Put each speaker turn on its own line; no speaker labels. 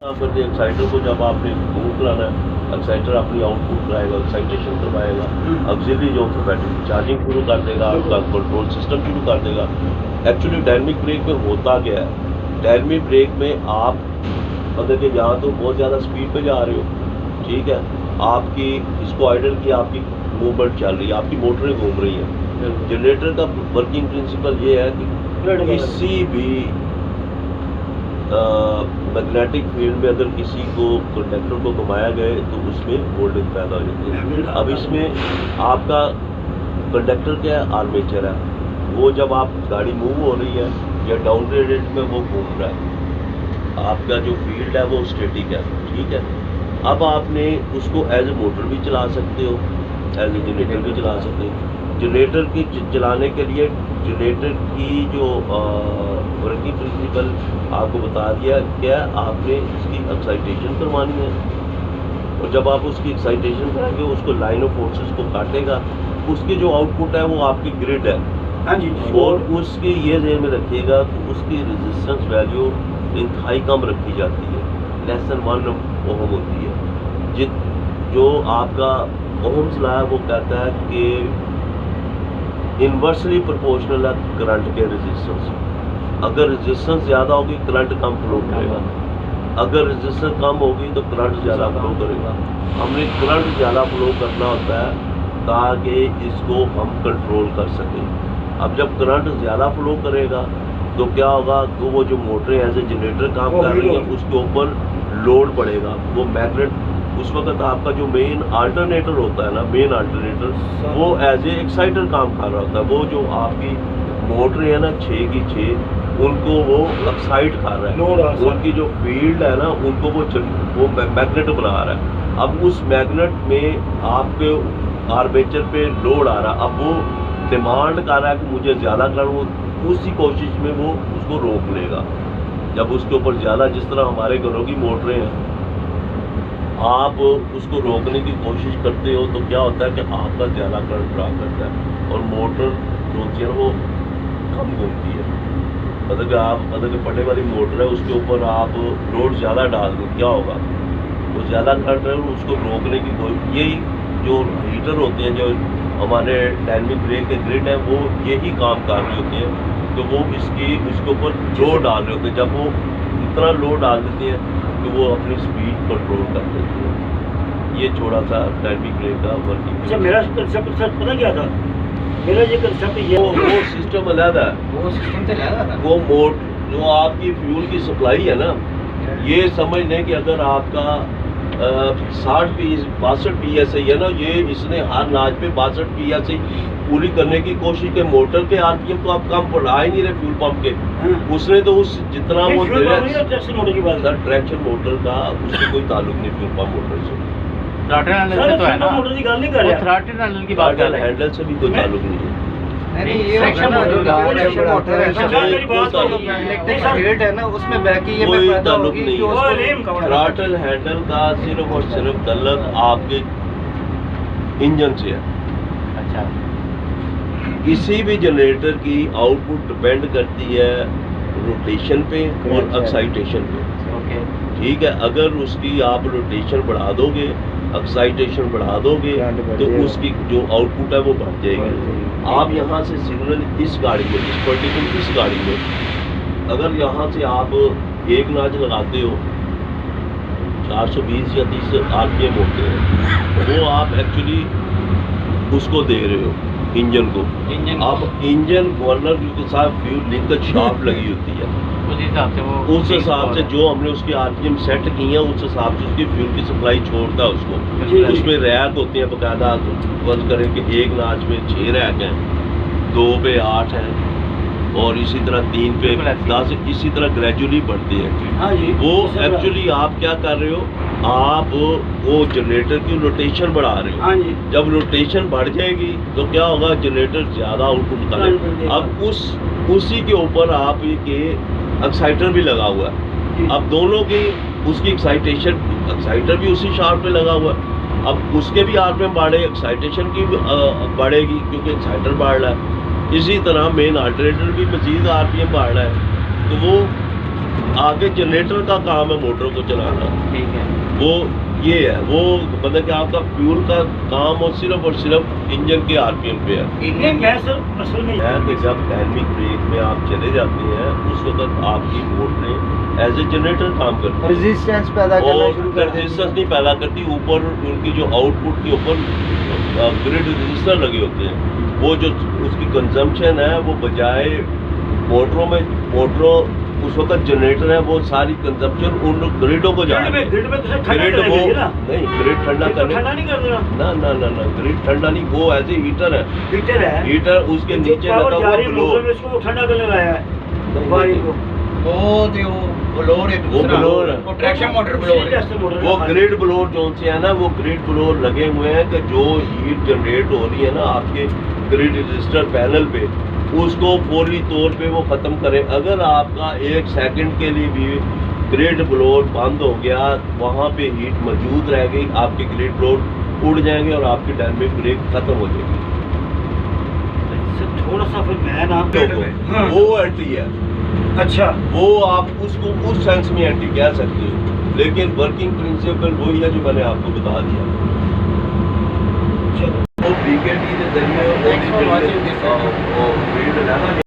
करते एक्साइटर को जब आपने मूव कराना है, एक्साइटर अपनी आउटपुट कराएगा, एक्साइटेशन करवाएगा, ऑक्सिलरी जो बैटरी चार्जिंग शुरू कर देगा, आपका कंट्रोल सिस्टम शुरू कर देगा। एक्चुअली डायनेमिक ब्रेक में होता क्या है, डायनेमिक ब्रेक में आप मतलब कि यहाँ तो बहुत ज़्यादा स्पीड पे जा रहे हो, ठीक है, आपकी इसको आइडल की आपकी मूवमेंट चल रही है, आपकी मोटरें घूम रही हैं। जनरेटर का वर्किंग प्रिंसिपल ये है कि किसी भी मैग्नेटिक फील्ड में अगर किसी को कंडक्टर को घुमाया गए तो उसमें वोल्टेज पैदा हो जाती है। अब इसमें आपका कंडक्टर क्या है, आर्मेचर है, वो जब आप गाड़ी मूव हो रही है या डाउन रेट में वो घूम रहा है, आपका जो फील्ड है वो स्टैटिक है, ठीक है। अब आपने उसको एज ए मोटर भी चला सकते हो, एज ए जनरेटर भी चला सकते हो। जनरेटर की चलाने के लिए जनरेटर की जो वर्किंग प्रिंसिपल आपको बता दिया, क्या आपने इसकी एक्साइटेशन करवानी है, और जब आप उसकी एक्साइटेशन करेंगे उसको लाइन ऑफ फोर्सेस को काटेगा, उसकी जो आउटपुट है वो आपकी ग्रिड है।
हाँ जी।
और उसकी ये ध्यान में रखिएगा कि उसकी रेजिस्टेंस वैल्यू इंतहाई कम रखी जाती है, लेस देन 1 ओम होती है। जो आपका ओम्स लॉ है वो कहता है कि इन्वर्सली प्रोपोर्शनल है करंट के रेजिस्टेंस। अगर रेजिस्टेंस ज़्यादा होगी करंट कम फ्लो करेगा, अगर रेजिस्टेंस कम होगी तो करंट ज़्यादा फ्लो करेगा। हमने करंट ज़्यादा फ्लो करना होता है ताकि इसको हम कंट्रोल कर सकें। अब जब करंट ज़्यादा फ्लो करेगा तो क्या होगा, तो वो जो मोटरें एज ए जनरेटर काम कर रही हैं उसके ऊपर लोड पड़ेगा। वो मैग्नेट उस वक्त आपका जो मेन अल्टरनेटर होता है ना, मेन अल्टरनेटर वो एज ए एक्साइटर काम कर रहा होता है। वो जो आपकी मोटर है ना 6 की 6, उनको वो एक्साइट कर रहा है, उनकी जो फील्ड है ना उनको वो मैग्नेट बना रहा है। अब उस मैग्नेट में आपके आर्मेचर पे लोड आ रहा है, अब वो डिमांड कर रहा है कि मुझे ज़्यादा करना, उसी कोशिश में वो उसको रोक लेगा। जब उसके ऊपर ज़्यादा, जिस तरह हमारे घरों की मोटरें हैं, आप उसको रोकने की कोशिश करते हो तो क्या होता है कि आपका ज़्यादा करंट ड्रा करता है और मोटर जो होती है वो कम घूमती है। मतलब कि आप पड़ने वाली मोटर है उसके ऊपर आप लोड ज़्यादा डाल दें, क्या होगा, वो ज़्यादा करंट है, उसको रोकने की कोई, यही जो हीटर होते हैं जो हमारे डायनेमिक ब्रेक के ग्रिड है वो यही काम कर रही होती है, तो वो इसके ऊपर लोड डाल रहे होते हैं। जब वो इतना लोड डाल देते हैं कि वो अपनी स्पीड कंट्रोल कर देते हैं। ये थोड़ा सा डायनेमिक ब्रेक का वर्किंग।
अच्छा, मेरा कंसेप्ट सर पता क्या था, मेरा ये कंसेप्ट ये
वो सिस्टम अलग है,
वो सिस्टम तो अलग है।
वो मोड जो आपकी फ्यूल की सप्लाई है ना, ये समझ लें कि अगर आपका 62 PSI है ना, ये इसने हर नाच पे 62 PSI पूरी करने की कोशिश के मोटर के RPM तो आप कम बढ़ा ही नहीं रहे फ्यूल पंप के, उसने तो उस जितना वो दे रहा है सर, ट्रैक्शन मोटर का उससे कोई ताल्लुक नहीं फ्यूल पंप मोटर से,
थ्रॉटल हैंडल से तो है ना,
मोटर की गल नहीं कर रहा,
थ्रॉटल हैंडल की बात कर रहे हैं।
हैंडल से भी कोई ताल्लुक नहीं है।
नहीं, ये सेक्शन मोटर का मोटर है, है ना, उसमें बैक ये
कोई
पैदा
ताल्लुक
होगी
नहीं
जो
है। थ्रॉटल हैंडल का सिर्फ और सिर्फ ताल्लुक आपके इंजन से है।
अच्छा,
किसी भी जनरेटर की आउटपुट डिपेंड करती है रोटेशन पे और एक्साइटेशन पे,
ओके,
ठीक है। अगर उसकी आप रोटेशन बढ़ा दोगे, एक्साइटेशन बढ़ा दोगे तो उसकी जो आउटपुट है वो बढ़ जाएगी। आप यहाँ से सिग्नल इस गाड़ी में, इस पर्टिकुलर इस गाड़ी में अगर यहाँ से आप एक नाच लगाते हो 420 या 30 RPM होते हैं, वो आप एक्चुअली उसको दे रहे हो इंजन को। अब इंजन गवर्नर के साथ फ्यूल लिंकेज शाफ्ट लगी होती है,
उस हिसाब से वो
उस हिसाब से जो हमने उसके RPM सेट की है उस हिसाब से उसकी फ्यूल की सप्लाई छोड़ता है उसको। उसमें रैक होते हैं बकायदा, फर्ज करें कि एक नाच में 6 रैक हैं, 2 पे 8 हैं और इसी तरह 3 पे 10, इसी तरह ग्रेजुअली बढ़ते हैं।
हाँ जी,
वो एक्चुअली आप क्या कर रहे हो, आप वो जनरेटर की रोटेशन बढ़ा रहे हो।
हाँ जी,
जब रोटेशन बढ़ जाएगी तो क्या होगा, जनरेटर ज़्यादा आउटपुट करेगा। अब उसी के ऊपर आप के एक्साइटर भी लगा हुआ है। अब दोनों की उसकी एक्साइटर भी उसी शाफ्ट पे लगा हुआ है। अब उसके भी RPM बढ़े, एक्साइटेशन की बढ़ेगी क्योंकि एक्साइटर बढ़ रहा है। इसी तरह मेन अल्टरनेटर भी मजीद RPM बढ़ रहा है, तो वो आगे जनरेटर का काम है मोटर को चलाना,
ठीक है।
वो ये है, वो मतलब कि आपका फ्यूल का काम और सिर्फ इंजन के आरपीएम पे है।
नहीं मैं सर असल में
है कि जब डायनेमिक ब्रेक में आप चले जाते हैं उस वक्त आपकी मोटरें एज ए जनरेटर काम करती है
रेजिस्टेंस पैदा करना शुरू
और
कर देती
रेजिस्टेंस नहीं पैदा करती। ऊपर उनकी जो आउटपुट के ऊपर ग्रिड रजिस्टर लगे होते हैं, वो जो उसकी कंजम्पशन है वो बजाय मोटरों उस वक्त जनरेटर है वो सारी कंजम्पशन उन ग्रिडों को जाती है।
ग्रिड में तो ठंडा
ग्रिड
कर
वो
देगी ना,
नहीं, ग्रिड ठंडा करने
ठंडा नहीं कर देना
ना ग्रिड ठंडा नहीं, वो एज ए हीटर है।
हीटर है,
हीटर उसके
जो
नीचे
पावर
लगा
जा
हुआ
रही है मोटर में इसको ठंडा करने लाया है
नहीं,
वायरिंग
नहीं,
को।
वो ब्लोअर है,
वो ब्लोअर है,
वो ट्रैक्शन मोटर ब्लोअर है।
वो ग्रिड ब्लोअर जो से है ना, वो ग्रिड ब्लोअर लगे हुए हैं कि जो हीट जनरेट हो रही है ना आपके ग्रिड रजिस्टर पैनल पे, उसको फौरी तौर पे वो ख़त्म करें। अगर आपका 1 सेकंड के लिए भी ग्रिड ब्लोअर बंद हो गया, वहाँ पे हीट मौजूद रह गई, आपके ग्रिड ब्लोअर उड़ जाएंगे और आपकी डायनेमिक ब्रेक खत्म हो जाएगी।
थोड़ा सा फिर मैं ना हाँ।
वो एंटी है,
अच्छा
वो आप उसको उस सेंस में एंटी कह सकते हो, लेकिन वर्किंग प्रिंसिपल वही है जो मैंने आपको बता दिया।
चलो
वो BKT के जरिए वो ग्रिड है ना